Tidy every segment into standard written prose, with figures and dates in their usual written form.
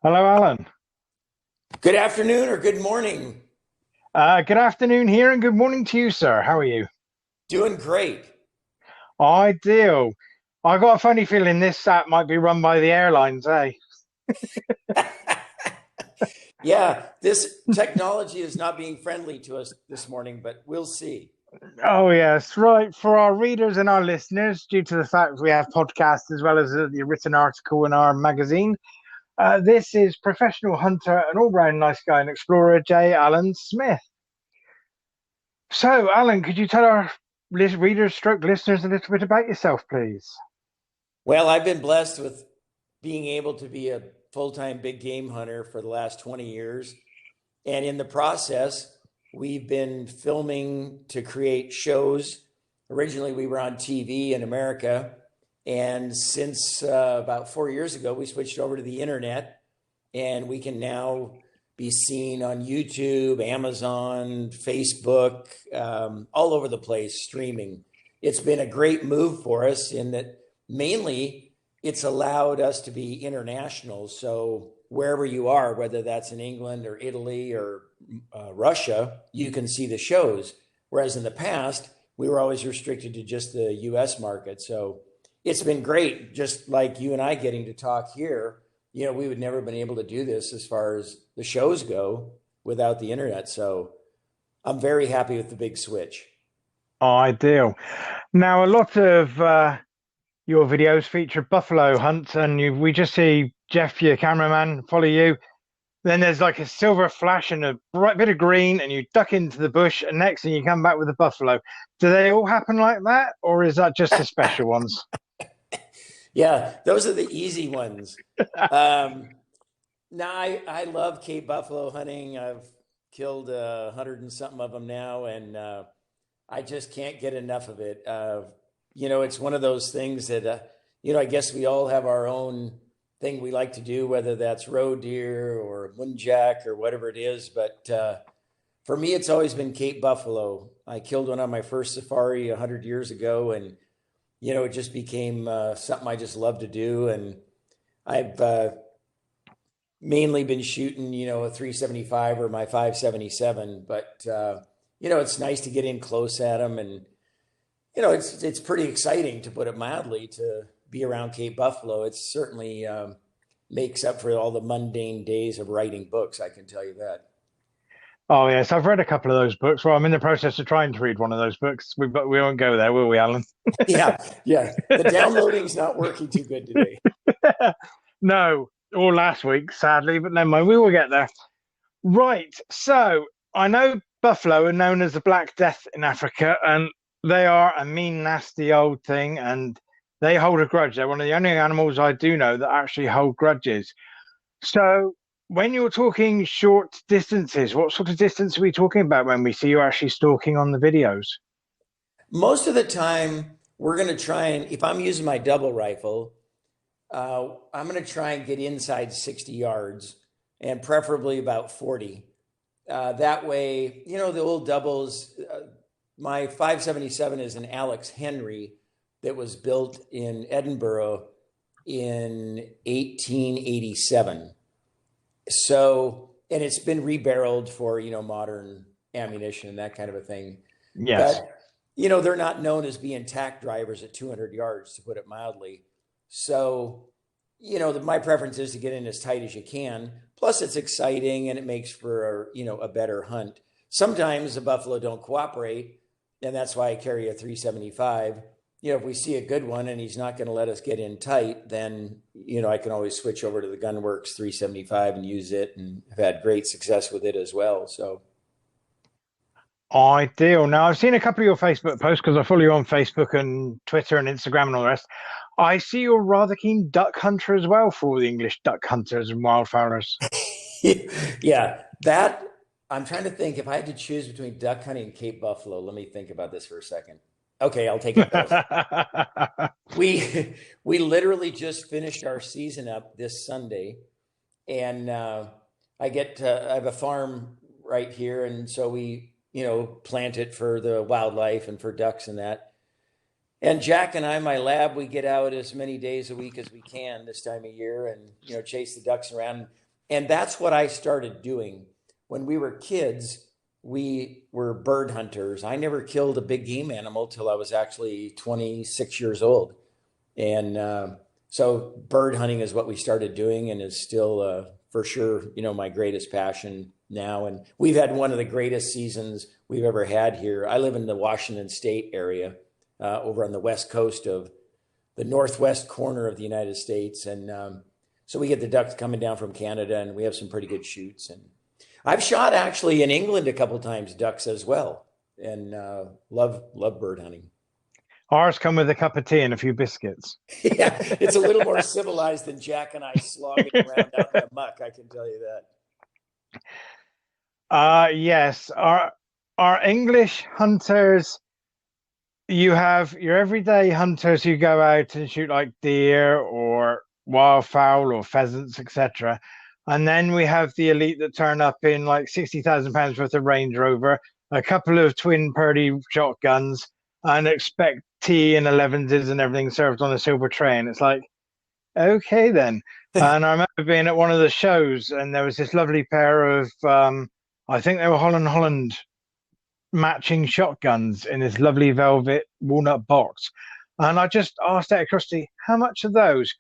Hello, Alan. Good afternoon or good morning. Good afternoon here and good morning to you, sir. How are you? Doing great. Ideal. I got a funny feeling this app might be run by the airlines, eh? Yeah, this technology is not being friendly to us this morning, but we'll see. Oh, yes, right. For our readers and our listeners, due to the fact we have podcasts as well as the written article in our magazine, this is professional hunter and all-round nice guy and explorer J. Alan Smith. So, Alan, could you tell our readers, stroke listeners, a little bit about yourself, please? Well, I've been blessed with being able to be a full-time big game hunter for the last 20 years. And in the process, we've been filming to create shows. Originally, we were on TV in America. And since about 4 years ago, we switched over to the internet, and we can now be seen on YouTube, Amazon, Facebook, all over the place streaming. It's been a great move for us in that mainly it's allowed us to be international. So wherever you are, whether that's in England or Italy or Russia, you can see the shows. Whereas in the past, we were always restricted to just the US market. So it's been great, just like you and I getting to talk here. We would never have been able to do this as far as the shows go without the internet. So I'm very happy with the big switch. Ideal. Now, a lot of your videos feature buffalo hunts, and we just see Jeff, your cameraman, follow you. Then there's like a silver flash and a bright bit of green, and you duck into the bush, and next thing you come back with a buffalo. Do they all happen like that, or is that just the special ones? Yeah, those are the easy ones. Um, now, I love Cape buffalo hunting. I've killed 100 and something of them now, and I just can't get enough of it. It's one of those things that, I guess we all have our own thing we like to do, whether that's roe deer or muntjac or whatever it is. But for me, it's always been Cape buffalo. I killed one on my first safari 100 years ago, and it just became something I just love to do. And I've mainly been shooting, a 375 or my 577, but it's nice to get in close at them, and it's pretty exciting, to put it mildly, to be around Cape buffalo. It certainly makes up for all the mundane days of writing books. I can tell you that. Oh yes, I've read a couple of those books. Well, I'm in the process of trying to read one of those books. But we won't go there, will we, Alan? Yeah, yeah. The downloading's not working too good today. No, or last week, sadly, but never mind. We will get there. Right. So I know buffalo are known as the Black Death in Africa, and they are a mean, nasty old thing, and they hold a grudge. They're one of the only animals I do know that actually hold grudges. So when you're talking short distances, what sort of distance are we talking about when we see you actually stalking on the videos? Most of the time, we're going to try and, if I'm using my double rifle, I'm going to try and get inside 60 yards and preferably about 40. That way, the old doubles, my 577 is an Alex Henry that was built in Edinburgh in 1887. So, and it's been rebarreled for, modern ammunition and that kind of a thing. Yes. But, they're not known as being tack drivers at 200 yards, to put it mildly. So, my preference is to get in as tight as you can. Plus, it's exciting and it makes for, a better hunt. Sometimes the buffalo don't cooperate, and that's why I carry a 375. If we see a good one and he's not going to let us get in tight, then, I can always switch over to the Gunworks 375 and use it, and have had great success with it as well. So, Ideal. Now, I've seen a couple of your Facebook posts because I follow you on Facebook and Twitter and Instagram and all the rest. I see you're rather keen duck hunter as well for all the English duck hunters and wildfowlers. yeah, that I'm trying to think if I had to choose between duck hunting and Cape buffalo. Let me think about this for a second. Okay, I'll take it both. We we literally just finished our season up this Sunday, and I have a farm right here, and so we plant it for the wildlife and for ducks and that. And Jack and I, my lab, we get out as many days a week as we can this time of year, and chase the ducks around. And that's what I started doing. When we were kids, we were bird hunters. I never killed a big game animal till I was actually 26 years old. And so bird hunting is what we started doing and is still for sure, my greatest passion now. And we've had one of the greatest seasons we've ever had here. I live in the Washington State area, over on the west coast of the northwest corner of the United States. And so we get the ducks coming down from Canada, and we have some pretty good shoots. And I've shot actually in England a couple times ducks as well, and love bird hunting. Ours come with a cup of tea and a few biscuits. Yeah, it's a little more civilized than Jack and I slogging around out in the muck. I can tell you that. Yes, our English hunters. You have your everyday hunters who go out and shoot like deer or wildfowl or pheasants, etc. And then we have the elite that turn up in like 60,000 pounds worth of Range Rover, a couple of twin Purdy shotguns, and expect tea and 11s and everything served on a silver tray. And it's like, okay then. And I remember being at one of the shows, and there was this lovely pair of, I think they were Holland matching shotguns in this lovely velvet walnut box. And I just asked out of curiosity, how much are those?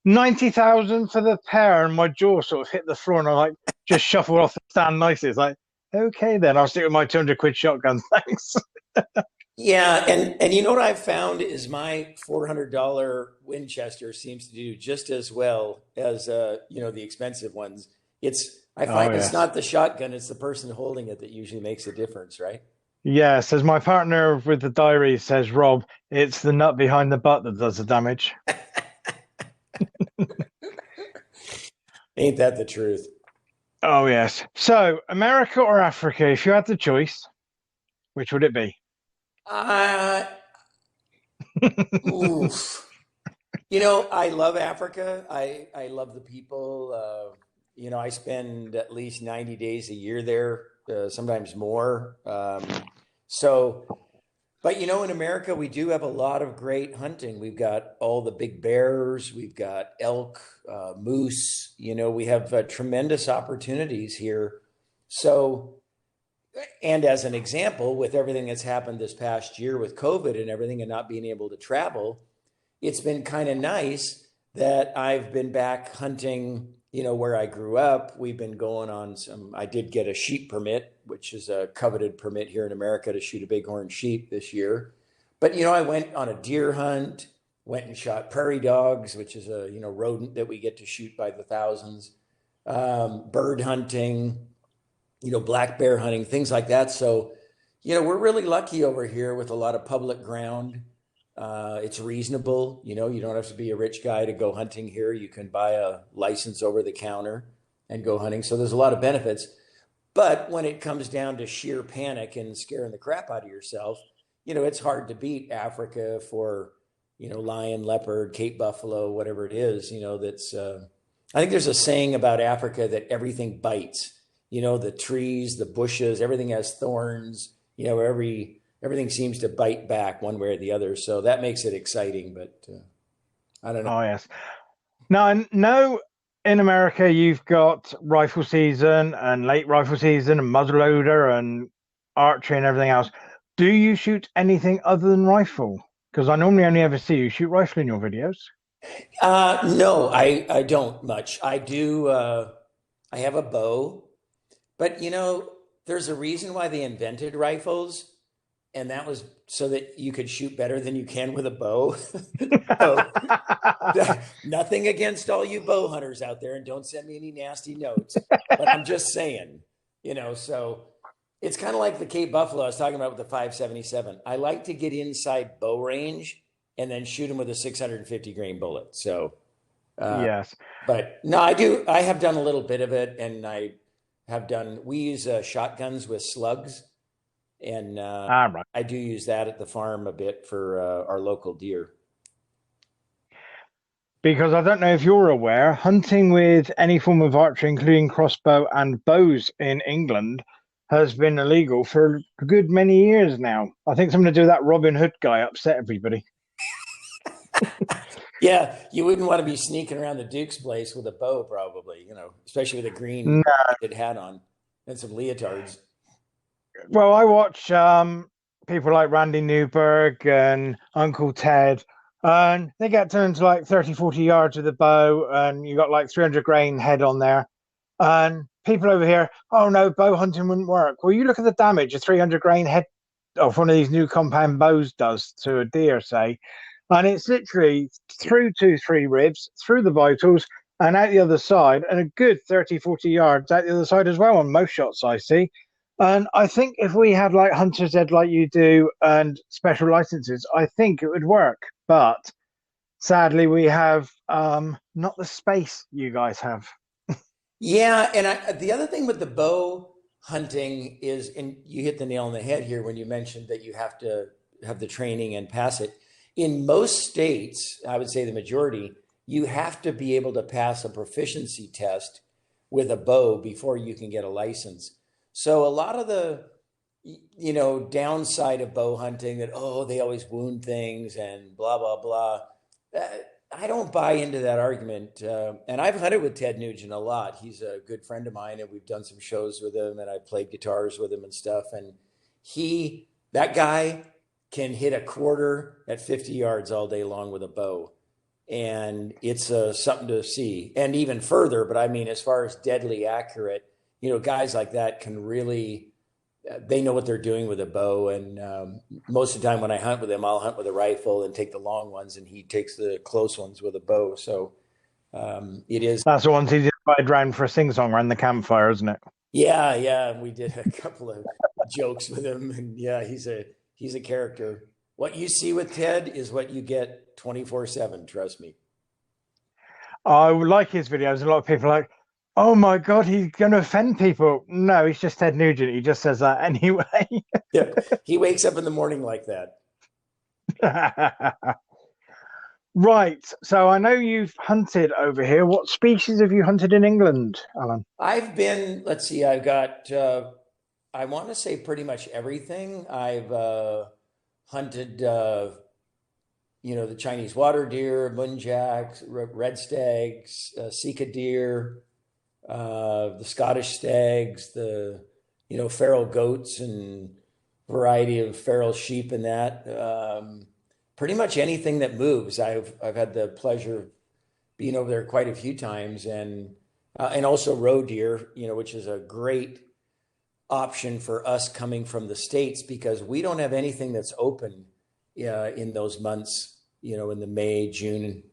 90,000 for the pair, and my jaw sort of hit the floor, and I like just shuffled off the stand nicely. It's like, okay, then I'll stick with my 200 quid shotgun. Thanks. Yeah, and you know what I've found is my $400 Winchester seems to do just as well as the expensive ones. I Oh, find it's yes. not the shotgun, it's the person holding it that usually makes a difference, right? Yes, as my partner with the diary says, Rob, it's the nut behind the butt that does the damage. Ain't that the truth? Oh, yes. So, America or Africa, if you had the choice, which would it be? Uh, Oof. I love Africa. I love the people. I spend at least 90 days a year there, sometimes more. So, but in America, we do have a lot of great hunting. We've got all the big bears, we've got elk, moose. We have tremendous opportunities here. So, and as an example, with everything that's happened this past year with COVID and everything and not being able to travel, it's been kind of nice that I've been back hunting, where I grew up. We've been going on I did get a sheep permit, which is a coveted permit here in America to shoot a bighorn sheep this year. But, I went on a deer hunt, went and shot prairie dogs, which is a, rodent that we get to shoot by the thousands, bird hunting, black bear hunting, things like that. So, we're really lucky over here with a lot of public ground. It's reasonable. You don't have to be a rich guy to go hunting here. You can buy a license over the counter and go hunting. So there's a lot of benefits. But when it comes down to sheer panic and scaring the crap out of yourself, it's hard to beat Africa for, lion, leopard, Cape buffalo, whatever it is, I think there's a saying about Africa that everything bites. The trees, the bushes, everything has thorns. Everything seems to bite back one way or the other. So that makes it exciting. But I don't know. Oh, yes. Now, I know in America you've got rifle season and late rifle season and muzzleloader and archery and everything else. Do you shoot anything other than rifle? Because I normally only ever see you shoot rifle in your videos. No, I don't much. I do. I have a bow, but there's a reason why they invented rifles, and that was so that you could shoot better than you can with a bow. So, nothing against all you bow hunters out there, and don't send me any nasty notes. But I'm just saying, so it's kind of like the Cape Buffalo I was talking about with the 577. I like to get inside bow range and then shoot them with a 650 grain bullet. So, Yes. but no, I do. I have done a little bit of it, and we use shotguns with slugs, and Right. I do use that at the farm a bit for our local deer. Because I don't know if you're aware, hunting with any form of archery, including crossbow and bows in England, has been illegal for a good many years now. I think something to do with that Robin Hood guy upset everybody. Yeah, you wouldn't want to be sneaking around the Duke's place with a bow, probably, especially with a green No. knitted hat on and some leotards. Well, I watch people like Randy Newberg and Uncle Ted, and they get turned to like 30, 40 yards with a bow, and you got like 300 grain head on there. And people over here, oh no, bow hunting wouldn't work. Well, you look at the damage a 300 grain head of one of these new compound bows does to a deer, say, and it's literally through 2, 3 ribs, through the vitals, and out the other side, and a good 30, 40 yards out the other side as well on most shots I see. And I think if we had like hunter's ed like you do and special licenses, I think it would work. But sadly, we have not the space you guys have. Yeah, and the other thing with the bow hunting is, and you hit the nail on the head here when you mentioned that you have to have the training and pass it. In most states, I would say the majority, you have to be able to pass a proficiency test with a bow before you can get a license. So a lot of the, downside of bow hunting that, oh, they always wound things and blah, blah, blah. uh, I don't buy into that argument. And I've hunted with Ted Nugent a lot. He's a good friend of mine, and we've done some shows with him, and I played guitars with him and stuff. And that guy can hit a quarter at 50 yards all day long with a bow. And it's something to see. And even further, but I mean, as far as deadly accurate, guys like that can really, they know what they're doing with a bow. And most of the time when I hunt with him, I'll hunt with a rifle and take the long ones, and he takes the close ones with a bow. So it is. That's the ones he did ride round for a sing song around the campfire, isn't it? Yeah, yeah. We did a couple of jokes with him, and yeah, he's a character. What you see with Ted is what you get 24/7. Trust me. I like his videos. A lot of people are like, oh my God, he's going to offend people. No, he's just Ted Nugent. He just says that anyway. Yeah, he wakes up in the morning like that. Right. So I know you've hunted over here. What species have you hunted in England, Alan? Let's see, I've got, I want to say pretty much everything. I've hunted, the Chinese water deer, muntjacs, red stags, sika deer, the Scottish stags, feral goats and variety of feral sheep and that. Pretty much anything that moves. I've had the pleasure of being over there quite a few times, and also roe deer, which is a great option for us coming from the States because we don't have anything that's open in those months, in the May, June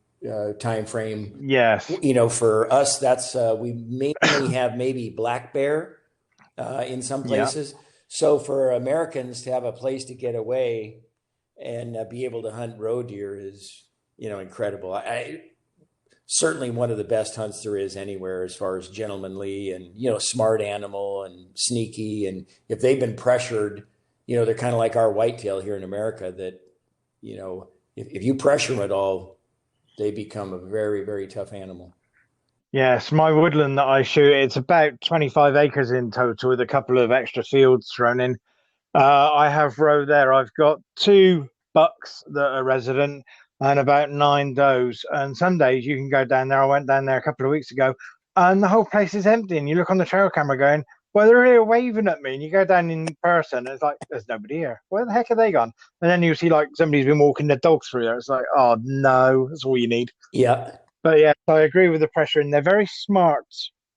time frame. Yes. For us, that's we mainly have maybe black bear in some Yeah. places. So for Americans to have a place to get away and be able to hunt roe deer is, incredible. I certainly one of the best hunts there is anywhere as far as gentlemanly and, smart animal and sneaky. And if they've been pressured, they're kind of like our whitetail here in America that, if you pressure them at all, they become a very, very tough animal. Yes, my woodland that I shoot, it's about 25 acres in total with a couple of extra fields thrown in. I have roe there. I've got 2 bucks that are resident and about 9 does. And some days you can go down there. I went down there a couple of weeks ago, and the whole place is empty. And you look on the trail camera going, well, they're here waving at me. And you go down in person, and it's like, there's nobody here. Where the heck are they gone? And then you see like somebody's been walking their dogs through there. It's like, oh no, that's all you need. Yeah. But yeah, I agree with the pressure, and they're very smart.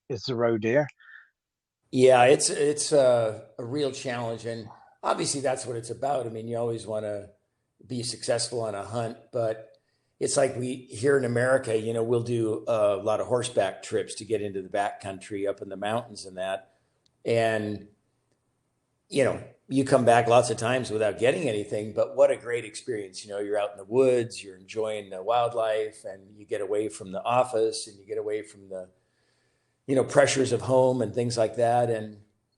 Is the roe deer? Yeah, it's a real challenge, and obviously that's what it's about. I mean, you always want to be successful on a hunt, but it's like we here in America, we'll do a lot of horseback trips to get into the back country up in the mountains and that, and you come back lots of times without getting anything, but what a great experience. You're out in the woods, you're enjoying the wildlife, and you get away from the office and you get away from the pressures of home and things like that. And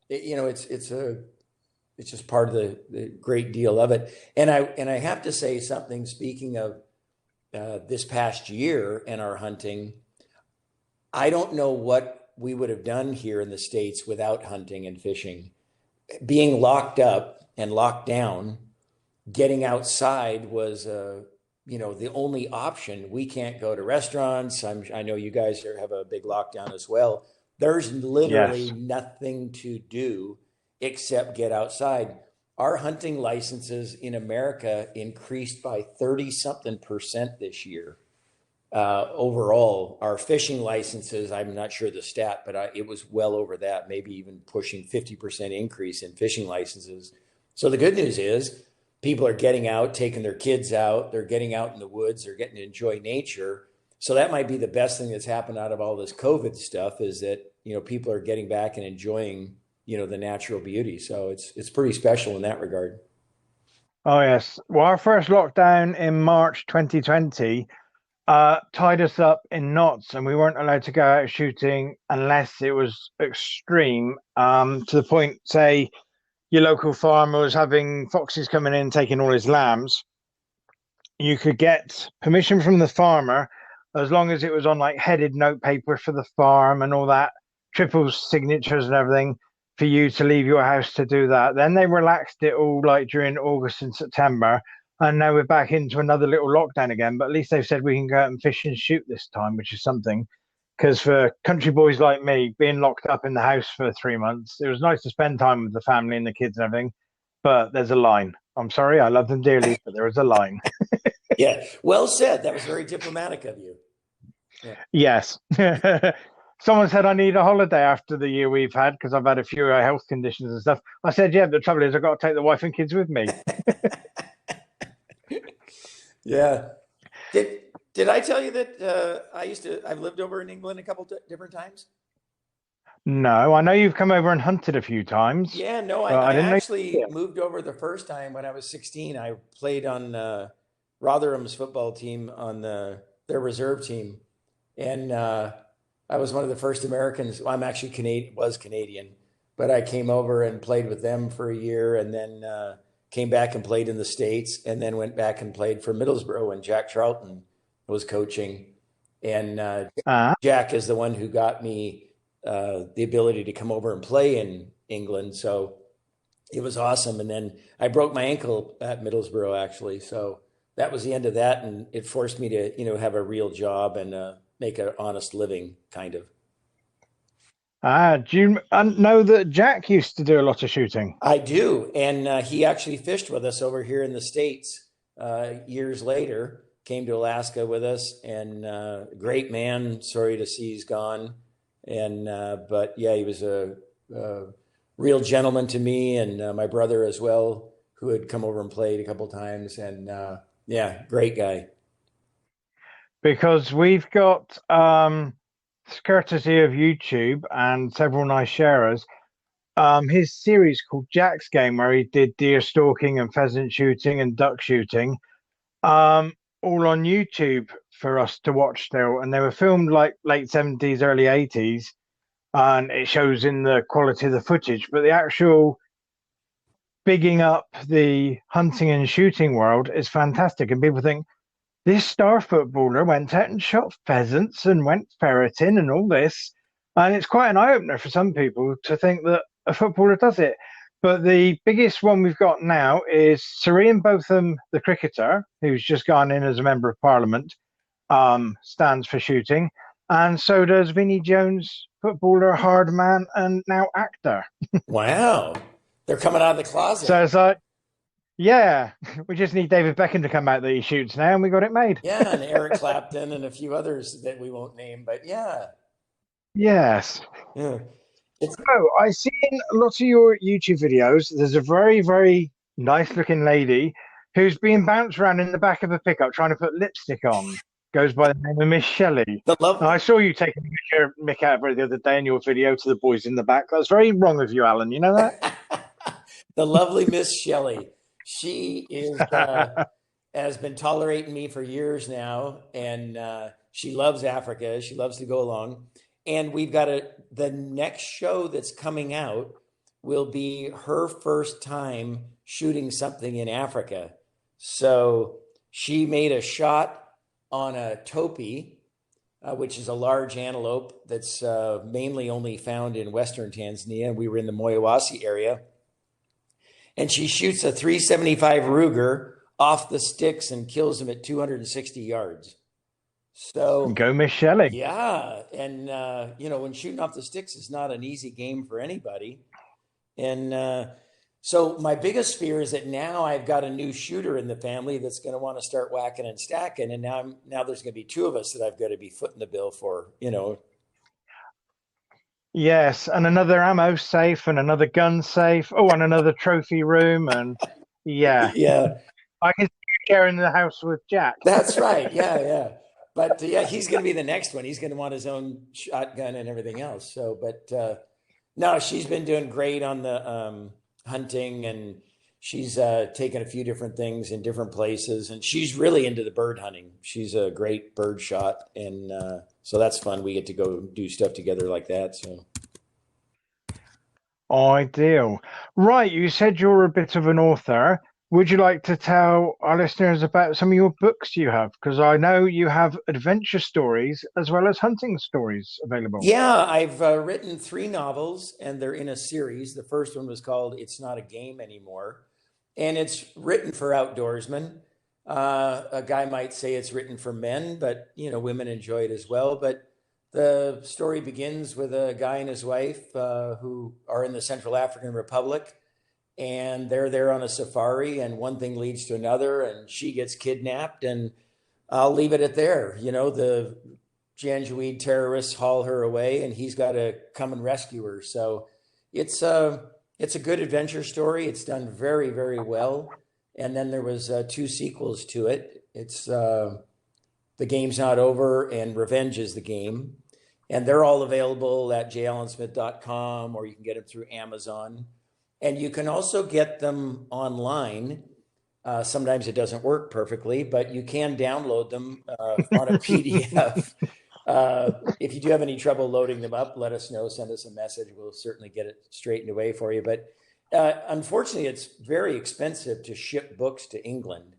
it's just part of the great deal of it. And I have to say something, speaking of this past year and our hunting, I don't know what we would have done here in the States without hunting and fishing. Being locked up and locked down, getting outside was the only option. We can't go to restaurants. I know you guys have a big lockdown as well. There's literally Yes. nothing to do except get outside. Our hunting licenses in America increased by 30 something percent this year. Overall, our fishing licenses, I'm not sure the stat, but it was well over that, maybe even pushing 50% increase in fishing licenses. So the good news is people are getting out, taking their kids out, they're getting out in the woods, they're getting to enjoy nature. So that might be the best thing that's happened out of all this COVID stuff, is that, people are getting back and enjoying, the natural beauty. So it's pretty special in that regard. Oh, yes. Well, our first lockdown in March 2020 tied us up in knots, and we weren't allowed to go out shooting unless it was extreme. To the point, say, your local farmer was having foxes coming in, taking all his lambs. You could get permission from the farmer as long as it was on like headed note paper for the farm and all that, triple signatures and everything for you to leave your house to do that. Then they relaxed it all like during August and September. And now we're back into another little lockdown again. But at least they've said we can go out and fish and shoot this time, which is something. Because for country boys like me, being locked up in the house for 3 months, it was nice to spend time with the family and the kids and everything. But there's a line. I'm sorry, I love them dearly, but there is a line. Yeah, well said. That was very diplomatic of you. Yeah. Yes. Someone said I need a holiday after the year we've had because I've had a few health conditions and stuff. I said, yeah, but the trouble is I've got to take the wife and kids with me. Yeah. Did I tell you that I've lived over in England a couple different times? No, I know you've come over and hunted a few times. Yeah, no, I I didn't know. actually moved over the first time when I was 16. I played on Rotherham's football team on their reserve team. And I was one of the first Americans. Well, I'm actually Canadian, but I came over and played with them for a year, and then came back and played in the States, and then went back and played for Middlesbrough when Jack Charlton was coaching. And Jack is the one who got me the ability to come over and play in England. So it was awesome. And then I broke my ankle at Middlesbrough, actually. So that was the end of that. And it forced me to, have a real job and make an honest living, kind of. Do you know that Jack used to do a lot of shooting? I do. And he actually fished with us over here in the States years later, came to Alaska with us, and great man. Sorry to see he's gone. And but yeah, he was a real gentleman to me, and my brother as well, who had come over and played a couple times. And yeah, great guy. Because we've got courtesy of YouTube and several nice sharers, his series called Jack's Game, where he did deer stalking and pheasant shooting and duck shooting, all on YouTube for us to watch still. And they were filmed like late 70s, early 80s, and it shows in the quality of the footage. But the actual bigging up the hunting and shooting world is fantastic. And people think, this star footballer went out and shot pheasants and went ferreting and all this. And it's quite an eye-opener for some people to think that a footballer does it. But the biggest one we've got now is Sir Ian Botham, the cricketer, who's just gone in as a member of parliament, stands for shooting. And so does Vinnie Jones, footballer, hard man, and now actor. Wow. They're coming out of the closet. So it's like, yeah, we just need David Beckham to come out that he shoots now, and we got it made. Yeah, and Eric Clapton and a few others that we won't name, but yeah. Yes. Yeah. So I've seen lots of your YouTube videos. There's a very, very nice looking lady who's being bounced around in the back of a pickup trying to put lipstick on. Goes by the name of Miss Shelley. I saw you taking a mick out of her the other day in your video to the boys in the back. That's very wrong of you, Alan. You know that? The lovely Miss Shelley. She is has been tolerating me for years now, and she loves Africa. She loves to go along. And we've got the next show that's coming out will be her first time shooting something in Africa. So she made a shot on a topi, which is a large antelope that's mainly only found in Western Tanzania. We were in the Moyawasi area. And she shoots a 375 Ruger off the sticks and kills them at 260 yards. So Go, Miss Shelley. yeah, and when shooting off the sticks is not an easy game for anybody. And so my biggest fear is that now I've got a new shooter in the family that's going to want to start whacking and stacking, and now there's going to be two of us that I've got to be footing the bill for. Yes, and another ammo safe and another gun safe. Oh, and another trophy room. And yeah, Yeah, I can share in the house with Jack. that's right. Yeah, yeah. But yeah, he's going to be the next one. He's going to want his own shotgun and everything else. So, but no, she's been doing great on the hunting, and she's taken a few different things in different places, and she's really into the bird hunting. She's a great bird shot, and so that's fun. We get to go do stuff together like that. So Ideal. Right, you said you're a bit of an author. Would you like to tell our listeners about some of your books you have? Because I know you have adventure stories as well as hunting stories available. yeah, I've written three novels, and they're in a series. The first one was called "It's Not a Game Anymore," and it's written for outdoorsmen. A guy might say it's written for men, but women enjoy it as well. But the story begins with a guy and his wife who are in the Central African Republic, and they're there on a safari, and one thing leads to another, and she gets kidnapped, and I'll leave it at there. The Janjaweed terrorists haul her away, and he's got to come and rescue her. So it's a good adventure story. It's done very, very well. And then there was two sequels to it. It's The Game's Not Over and Revenge is the Game. And they're all available at jallensmith.com, or you can get them through Amazon. And you can also get them online. Sometimes it doesn't work perfectly, but you can download them on a PDF. If you do have any trouble loading them up, let us know. Send us a message. We'll certainly get it straightened away for you. But unfortunately, it's very expensive to ship books to England.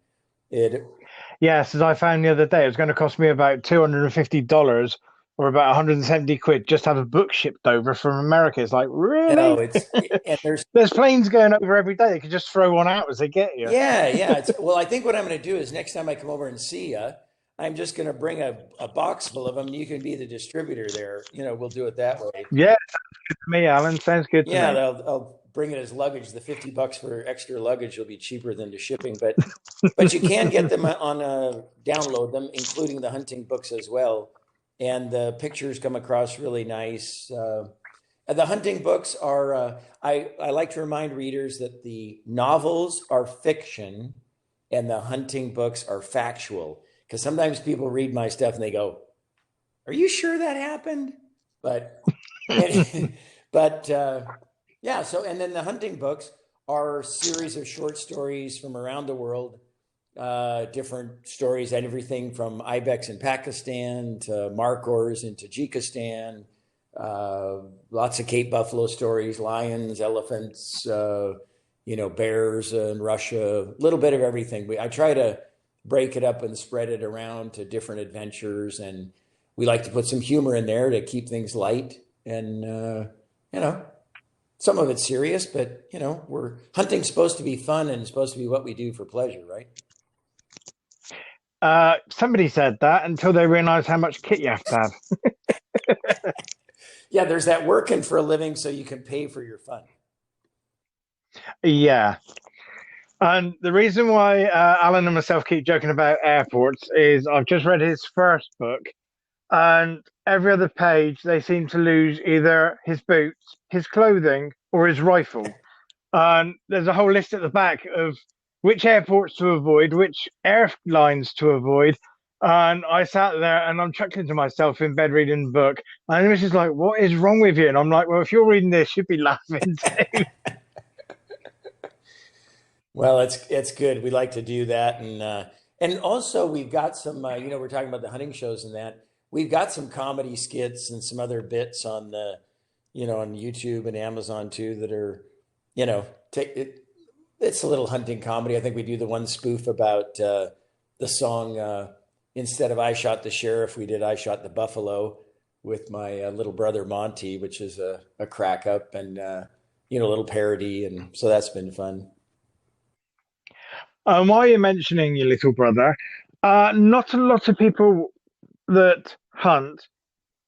Yes, as I found the other day, it was going to cost me about $250 or about 170 quid just to have a book shipped over from America. It's like, really? And there's There's planes going over every day. They could just throw one out as they get here. yeah. Well, I think what I'm going to do is next time I come over and see you, I'm just going to bring a box full of them. You can be the distributor there. We'll do it that way. Yeah, sounds good to me, Alan. Sounds good to Yeah, me. I'll bring it as luggage. The $50 for extra luggage will be cheaper than the shipping, but you can get them on download them, including the hunting books as well. And the pictures come across really nice. The hunting books are. I like to remind readers that the novels are fiction, and the hunting books are factual. Because sometimes people read my stuff and they go, "Are you sure that happened?" But but yeah. So and then the hunting books are a series of short stories from around the world. Different stories and everything from ibex in Pakistan to markhors in Tajikistan, lots of Cape buffalo stories, lions, elephants, bears in Russia, a little bit of everything. I try to break it up and spread it around to different adventures, and we like to put some humor in there to keep things light. And some of it's serious, but we're hunting's supposed to be fun and supposed to be what we do for pleasure, right? Somebody said that until they realized how much kit you have to have. Yeah, there's that working for a living so you can pay for your fun. Yeah. And the reason why Alan and myself keep joking about airports is I've just read his first book, and every other page they seem to lose either his boots, his clothing, or his rifle. And there's a whole list at the back of which airports to avoid, which airlines to avoid. And I sat there and I'm chuckling to myself in bed reading the book. And it was just like, what is wrong with you? And I'm like, well, if you're reading this, you'd be laughing too. Well, it's good. We like to do that, and also we've got some. We're talking about the hunting shows and that we've got some comedy skits and some other bits on on YouTube and Amazon too that are, take it. It's a little hunting comedy. I think we do the one spoof about the song. Instead of "I Shot the Sheriff," we did "I Shot the Buffalo" with my little brother Monty, which is a crack up and a little parody, and so that's been fun. While you're mentioning your little brother, not a lot of people that hunt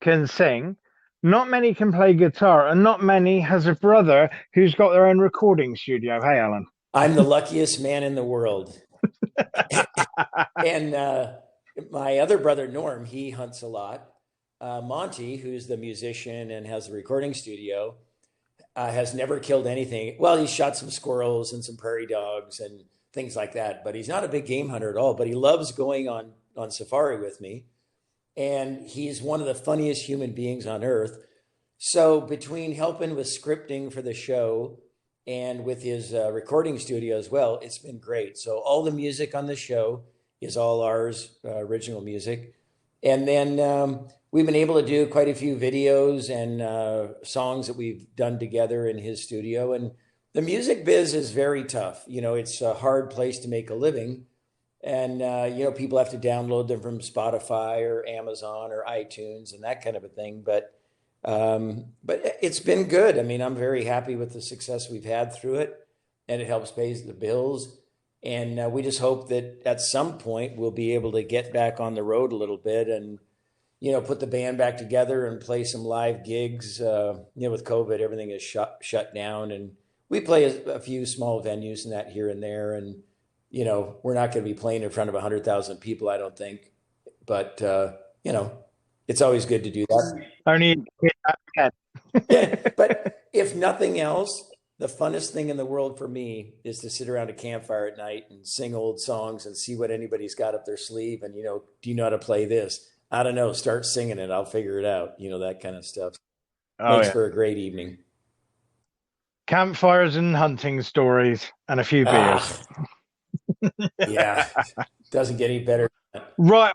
can sing. Not many can play guitar, and not many has a brother who's got their own recording studio. Hey, Alan. I'm the luckiest man in the world. And my other brother, Norm, he hunts a lot. Monty, who's the musician and has the recording studio, has never killed anything. Well, he shot some squirrels and some prairie dogs and things like that, but he's not a big game hunter at all. But he loves going on safari with me, and he's one of the funniest human beings on earth. So between helping with scripting for the show and with his recording studio as well, it's been great. So all the music on the show is all ours, original music. And then we've been able to do quite a few videos and songs that we've done together in his studio. And the music biz is very tough. You know, it's a hard place to make a living. And, you know, people have to download them from Spotify or Amazon or iTunes and that kind of a thing. But it's been good. I mean, I'm very happy with the success we've had through it, and it helps pay the bills. And we just hope that at some point we'll be able to get back on the road a little bit and, you know, put the band back together and play some live gigs. You know, with COVID, everything is shut down, and we play a few small venues and that here and there. And, you know, we're not going to be playing in front of 100,000 people, I don't think. But, you know, it's always good to do that. Only Yeah, but if nothing else, the funnest thing in the world for me is to sit around a campfire at night and sing old songs and see what anybody's got up their sleeve. And, you know, do you know how to play this? I don't know. Start singing it. I'll figure it out. You know, that kind of stuff. Oh Makes yeah, for a great evening. campfires and hunting stories and a few beers. Ah, yeah. Doesn't get any better. Right,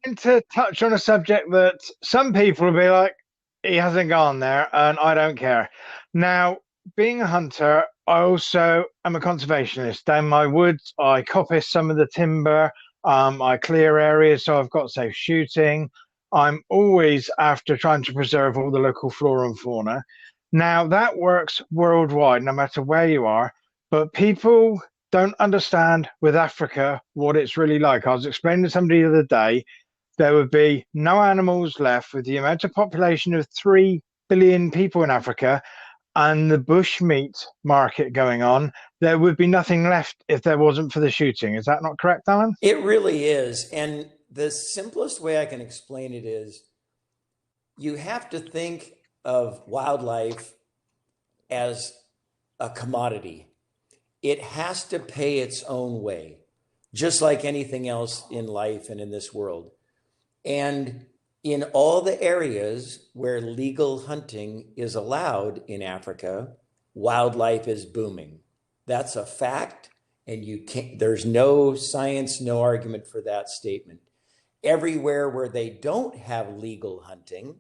and to touch on a subject that some people will be like, he hasn't gone there, and I don't care. Now, being a hunter, I also am a conservationist. Down my woods, I coppice some of the timber, I clear areas so I've got safe shooting. I'm always after trying to preserve all the local flora and fauna. Now, that works worldwide, no matter where you are, but people don't understand with Africa what it's really like. I was explaining to somebody the other day, there would be no animals left with the amount of population of 3 billion people in Africa and the bush meat market going on. There would be nothing left if there wasn't for the shooting. Is that not correct, Alan? It really is. And the simplest way I can explain it is you have to think of wildlife as a commodity. It has to pay its own way, just like anything else in life and in this world. And in all the areas where legal hunting is allowed in Africa, wildlife is booming. That's a fact. And you can't, there's no science, no argument for that statement. Everywhere where they don't have legal hunting,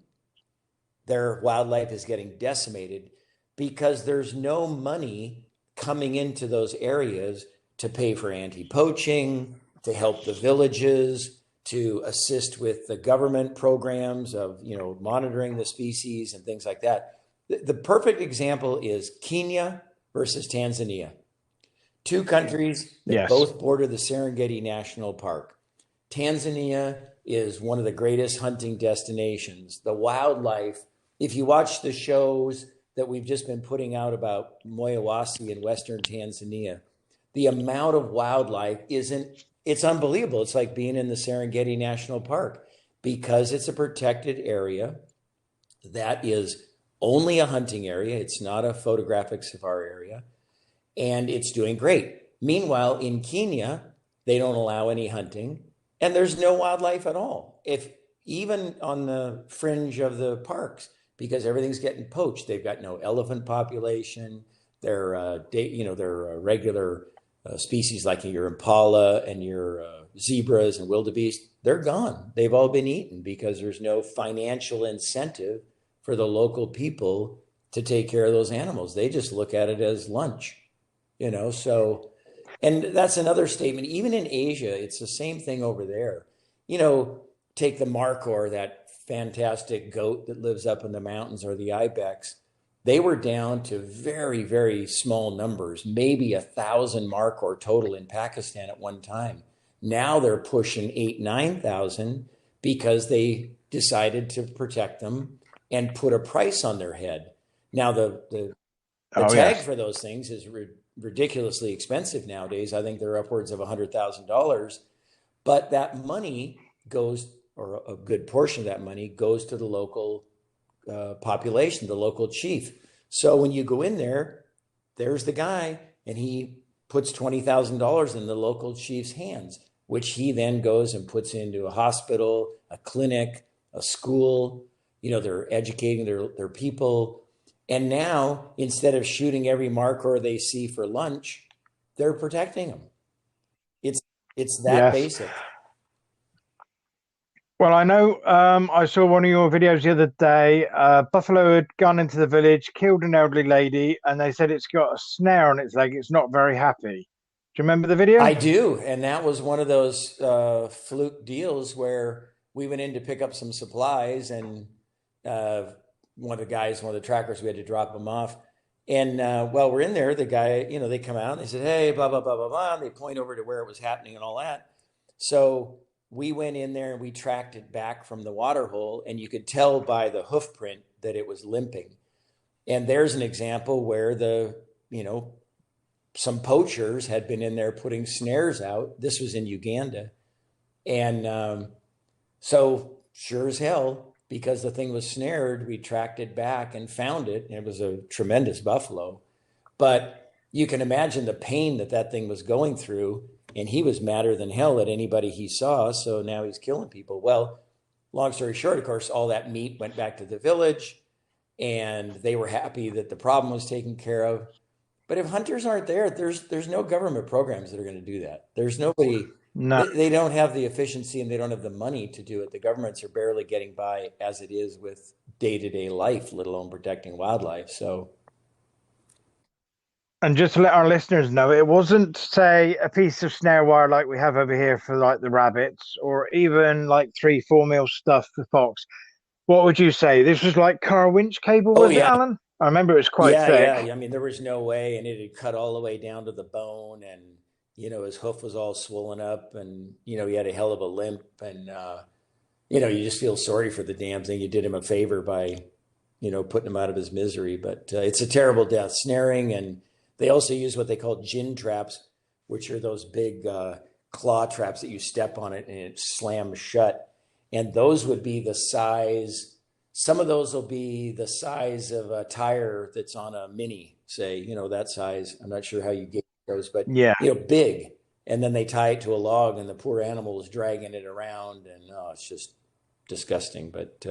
their wildlife is getting decimated because there's no money coming into those areas to pay for anti-poaching, to help the villages, to assist with the government programs of, you know, monitoring the species and things like that. The perfect example is Kenya versus Tanzania. Two countries that Yes. both border the Serengeti National Park. Tanzania is one of the greatest hunting destinations. The wildlife, if you watch the shows that we've just been putting out about Moyawasi in Western Tanzania, the amount of wildlife it's unbelievable. It's like being in the Serengeti National Park because it's a protected area that is only a hunting area. It's not a photographic safari area, and it's doing great. Meanwhile, in Kenya, they don't allow any hunting, and there's no wildlife at all. If even on the fringe of the parks, because everything's getting poached. They've got no elephant population. They're they're regular species like your impala and your zebras and wildebeest. They're gone. They've all been eaten because there's no financial incentive for the local people to take care of those animals. They just look at it as lunch, you know. So, and that's another statement. Even in Asia, it's the same thing over there. You know, take the markhor, that fantastic goat that lives up in the mountains, or the ibex. they were down to very, very small numbers, maybe 1,000 markhor total in Pakistan at one time. Now they're pushing 8,000, 9,000 because they decided to protect them and put a price on their head. Now the Oh, tag yes. for those things is ridiculously expensive nowadays. I think they're upwards of $100,000, but that money goes, or a good portion of that money goes to the local population, the local chief. So when you go in there, there's the guy, and he puts $20,000 in the local chief's hands, which he then goes and puts into a hospital, a clinic, a school. They're educating their people. And now, instead of shooting every markhor they see for lunch, they're protecting them. It's that Yes. basic. Well, I know I saw one of your videos the other day. Buffalo had gone into the village, killed an elderly lady, and they said it's got a snare on its leg. It's not very happy. Do you remember the I video? do. And that was one of those fluke deals where we went in to pick up some supplies, and uh, one of the trackers, we had to drop them off. And while we're in there, the guy, they come out and they said, hey, blah, blah, blah, blah, blah. And they point over to where it was happening and all that. So we went in there and we tracked it back from the water hole, and you could tell by the hoof print that it was limping. And there's an example where some poachers had been in there putting snares out. This was in Uganda. And so sure as hell, because the thing was snared, we tracked it back and found it. And it was a tremendous buffalo. But you can imagine the pain that thing was going through. And he was madder than hell at anybody he saw. So now he's killing people. Well, long story short, of course, all that meat went back to the village, and they were happy that the problem was taken care of. But if hunters aren't there, there's no government programs that are going to do that. There's nobody. No. They don't have the efficiency, and they don't have the money to do it. The governments are barely getting by as it is with day-to-day life, let alone protecting wildlife. So And just to let our listeners know, it wasn't, say, a piece of snare wire like we have over here for like the rabbits, or even like 3-4 mil stuff for fox. What would you say? This was like car winch cable, oh was it, yeah. Alan? I remember it was quite Yeah. thick. I mean, there was no way, and it had cut all the way down to the bone, and his hoof was all swollen up, and he had a hell of a limp, and you just feel sorry for the damn thing. You did him a favor by, putting him out of his misery. But it's a terrible death, snaring, and they also use what they call gin traps, which are those big claw traps that you step on it and it slams shut, and those would be the size. Some of those will be the size of a tire that's on a Mini, say, that size. I'm not sure how you get those, but, Yeah. big. And then they tie it to a log, and the poor animal is dragging it around, and it's just disgusting. But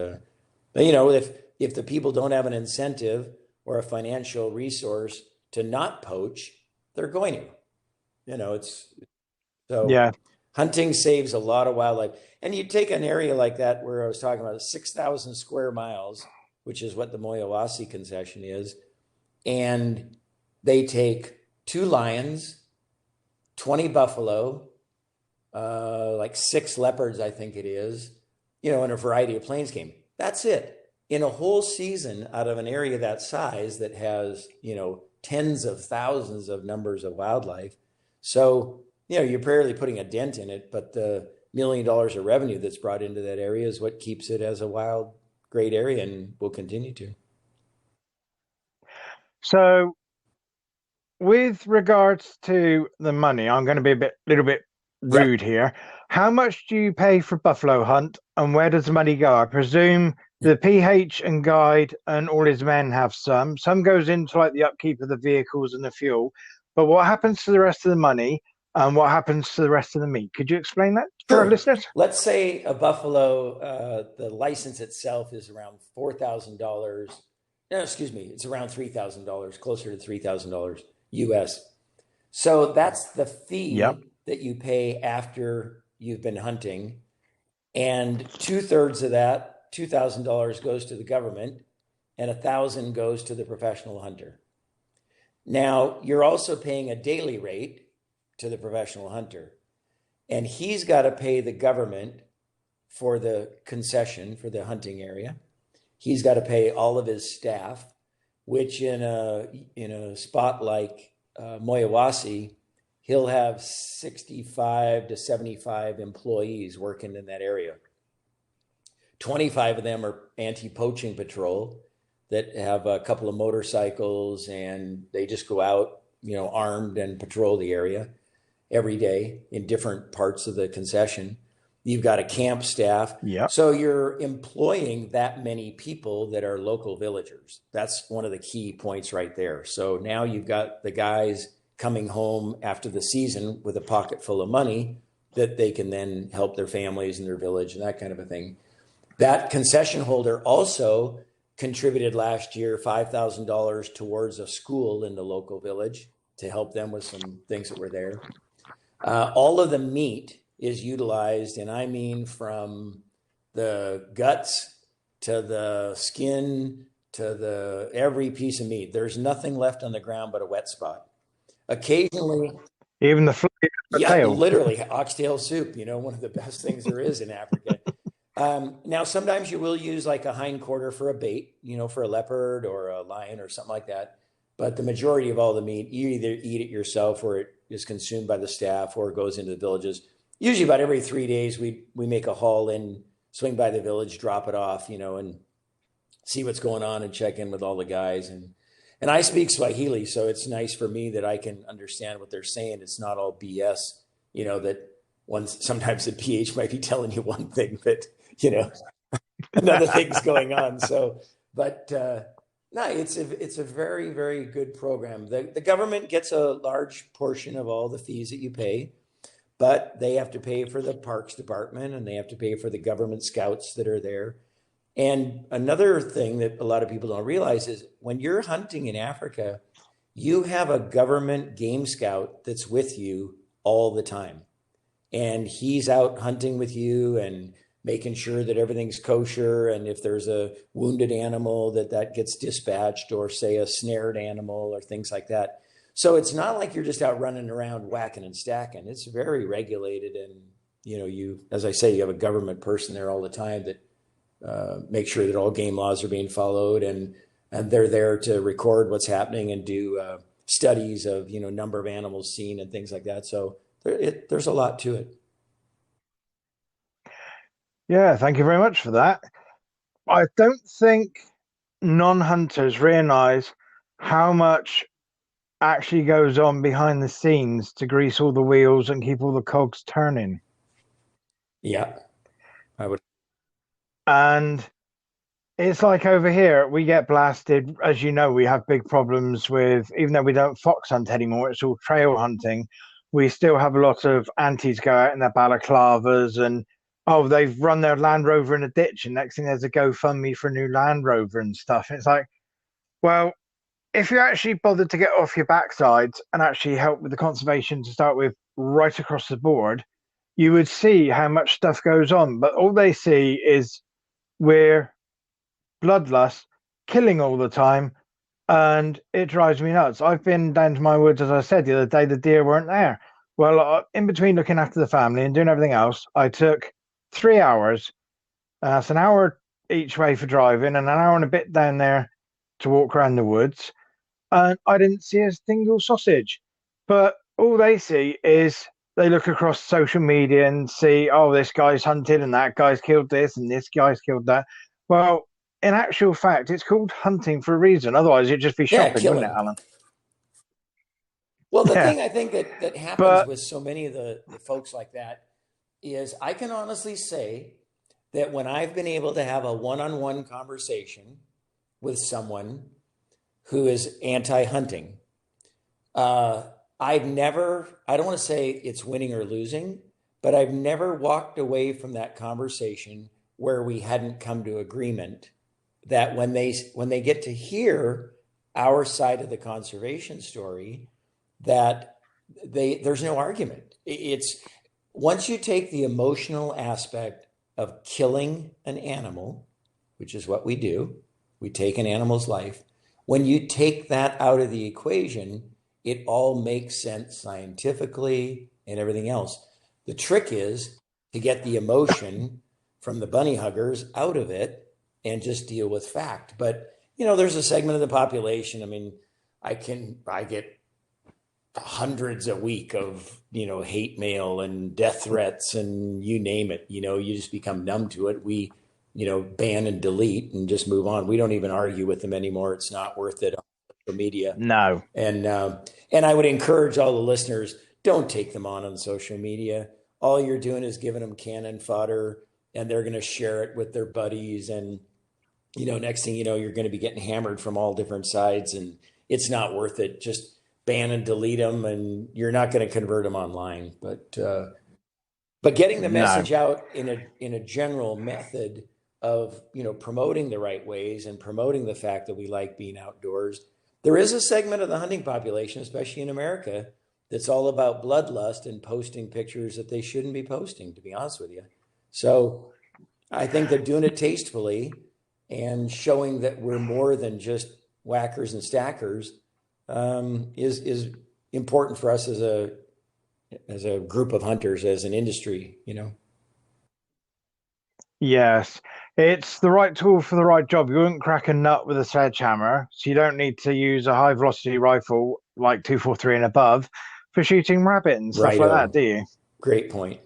if the people don't have an incentive or a financial resource to not poach, they're going to. It's so Yeah. hunting saves a lot of wildlife. And you take an area like that where I was talking about 6,000 square miles, which is what the Moyawasi concession is, and they take 2 lions, 20 buffalo, like 6 leopards, I think it is, and a variety of plains game. That's it. In a whole season, out of an area that size that has, tens of thousands of numbers of wildlife. So, you're barely putting a dent in it, but the $1 million of revenue that's brought into that area is what keeps it as a wild, great area, and will continue to. So, with regards to the money, I'm going to be little bit Yep. rude here. How much do you pay for buffalo hunt, and where does the money go? I presume the PH and guide and all his men have some. Some goes into like the upkeep of the vehicles and the fuel. But what happens to the rest of the money, and what happens to the rest of the meat? Could you explain that for our Sure. listeners? Let's say a buffalo, the license itself is around $4,000. No, excuse me, it's around $3,000, closer to $3,000 US. So that's the Yep. fee that you pay after you've been hunting. And 2/3 of that, $2,000, goes to the government, and 1,000 goes to the professional hunter. Now, you're also paying a daily rate to the professional hunter, and he's got to pay the government for the concession for the hunting area. He's got to pay all of his staff. which in a spot like Moyawasi, he'll have 65 to 75 employees working in that area. 25 of them are anti-poaching patrol that have a couple of motorcycles, and they just go out, armed and patrol the area every day in different parts of the concession. You've got a camp staff. Yeah. So you're employing that many people that are local villagers. That's one of the key points right there. So now you've got the guys coming home after the season with a pocket full of money that they can then help their families and their village and that kind of a thing. That concession holder also contributed last year $5,000 towards a school in the local village to help them with some things that were there. All of the meat is utilized, and I mean from the guts to the skin to every piece of meat. There's nothing left on the ground but a wet spot. Occasionally, even the tail. literally oxtail soup, one of the best things there is in Africa. Now, sometimes you will use like a hindquarter for a bait, for a leopard or a lion or something like that. But the majority of all the meat, you either eat it yourself or it is consumed by the staff or it goes into the villages. Usually about every 3 days, we make a haul in, swing by the village, drop it off, and see what's going on and check in with all the guys. And I speak Swahili, so it's nice for me that I can understand what they're saying. It's not all BS, that sometimes the PH might be telling you one thing, but, another thing's going on. So, but no, it's a very, very good program. The government gets a large portion of all the fees that you pay, but they have to pay for the parks department and they have to pay for the government scouts that are there. And another thing that a lot of people don't realize is when you're hunting in Africa, you have a government game scout that's with you all the time. And he's out hunting with you and making sure that everything's kosher. And if there's a wounded animal, that gets dispatched, or say a snared animal or things like that. So it's not like you're just out running around whacking and stacking. It's very regulated. And, as I say, you have a government person there all the time that make sure that all game laws are being followed, and they're there to record what's happening and do studies of, number of animals seen and things like that. So there's a lot to it. Yeah, thank you very much for that. I don't think non-hunters realize how much actually goes on behind the scenes to grease all the wheels and keep all the cogs turning. Yeah, I would. And it's like over here, we get blasted. As you know, we have big problems with, even though we don't fox hunt anymore, it's all trail hunting. We still have a lot of antis go out in their balaclavas and, oh, they've run their Land Rover in a ditch, and next thing there's a GoFundMe for a new Land Rover and stuff. And it's like, well, if you actually bothered to get off your backside and actually help with the conservation to start with right across the board, you would see how much stuff goes on. But all they see is we're bloodlust, killing all the time, and it drives me nuts. I've been down to my woods, as I said, the other day, the deer weren't there. Well, in between looking after the family and doing everything else, I took 3 hours. That's an hour each way for driving and an hour and a bit down there to walk around the woods. And I didn't see a single sausage. But all they see is they look across social media and see, oh, this guy's hunted and that guy's killed this and this guy's killed that. Well, in actual fact, it's called hunting for a reason. Otherwise, it'd just be shopping, wouldn't it, Alan? Well, the thing I think that happens with so many of the folks like that is I can honestly say that when I've been able to have a one-on-one conversation with someone who is anti-hunting, I've never, I don't want to say it's winning or losing, but I've never walked away from that conversation where we hadn't come to agreement that when they get to hear our side of the conservation story, that there's no argument. It's once you take the emotional aspect of killing an animal, which is what we do, we take an animal's life. When you take that out of the equation, it all makes sense scientifically and everything else. The trick is to get the emotion from the bunny huggers out of it and just deal with fact. But, there's a segment of the population. I mean, I get hundreds a week of, hate mail and death threats and you name it. You just become numb to it. We, ban and delete and just move on. We don't even argue with them anymore. It's not worth it on social media. No. And I would encourage all the listeners, don't take them on social media. All you're doing is giving them cannon fodder, and they're going to share it with their buddies. And, next thing you know, you're going to be getting hammered from all different sides, and it's not worth it. Just ban and delete them, and you're not going to convert them online. But getting the message out in a general method of, promoting the right ways and promoting the fact that we like being outdoors. There is a segment of the hunting population, especially in America, that's all about bloodlust and posting pictures that they shouldn't be posting, to be honest with you. So I think they're doing it tastefully and showing that we're more than just whackers and stackers is important for us as a group of hunters, as an industry, Yes, it's the right tool for the right job. You wouldn't crack a nut with a sledgehammer, so you don't need to use a high velocity rifle like 243 and above for shooting rabbit and stuff like that, do you? Great point.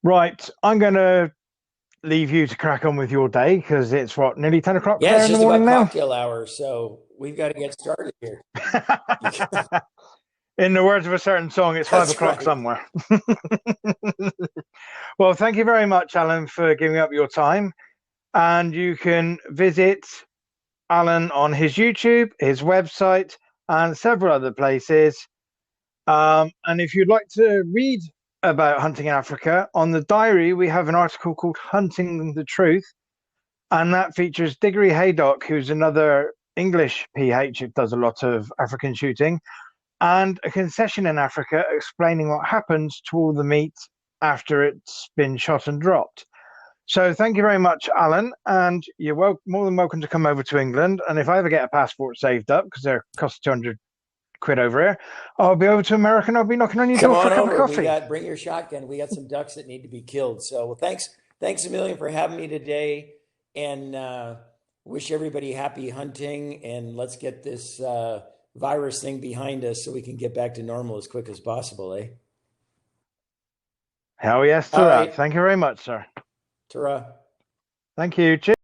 Right, I'm going to leave you to crack on with your day because it's nearly 10 o'clock Yeah, it's in just the morning about now. cocktail hour, so we've got to get started here. In the words of a certain song, it's 5 o'clock somewhere. Well, thank you very much, Alan, for giving up your time. And you can visit Alan on his YouTube, his website, and several other places. And if you'd like to read about hunting in Africa, on the diary, we have an article called Hunting the Truth. And that features Diggory Haydock, who's another English PH who does a lot of African shooting, and a concession in Africa explaining what happens to all the meat after it's been shot and dropped. So thank you very much, Alan, and you're more than welcome to come over to England. And if I ever get a passport saved up, because they're cost 200 quid over here, I'll be over to America and I'll be knocking on your door for a cup of coffee. Bring your shotgun. We got some ducks that need to be killed. So thanks a million for having me today, and wish everybody happy hunting, and let's get this virus thing behind us so we can get back to normal as quick as possible, eh? Hell yes to that. Right. Thank you very much, sir. Ta-ra. Thank you. Cheers.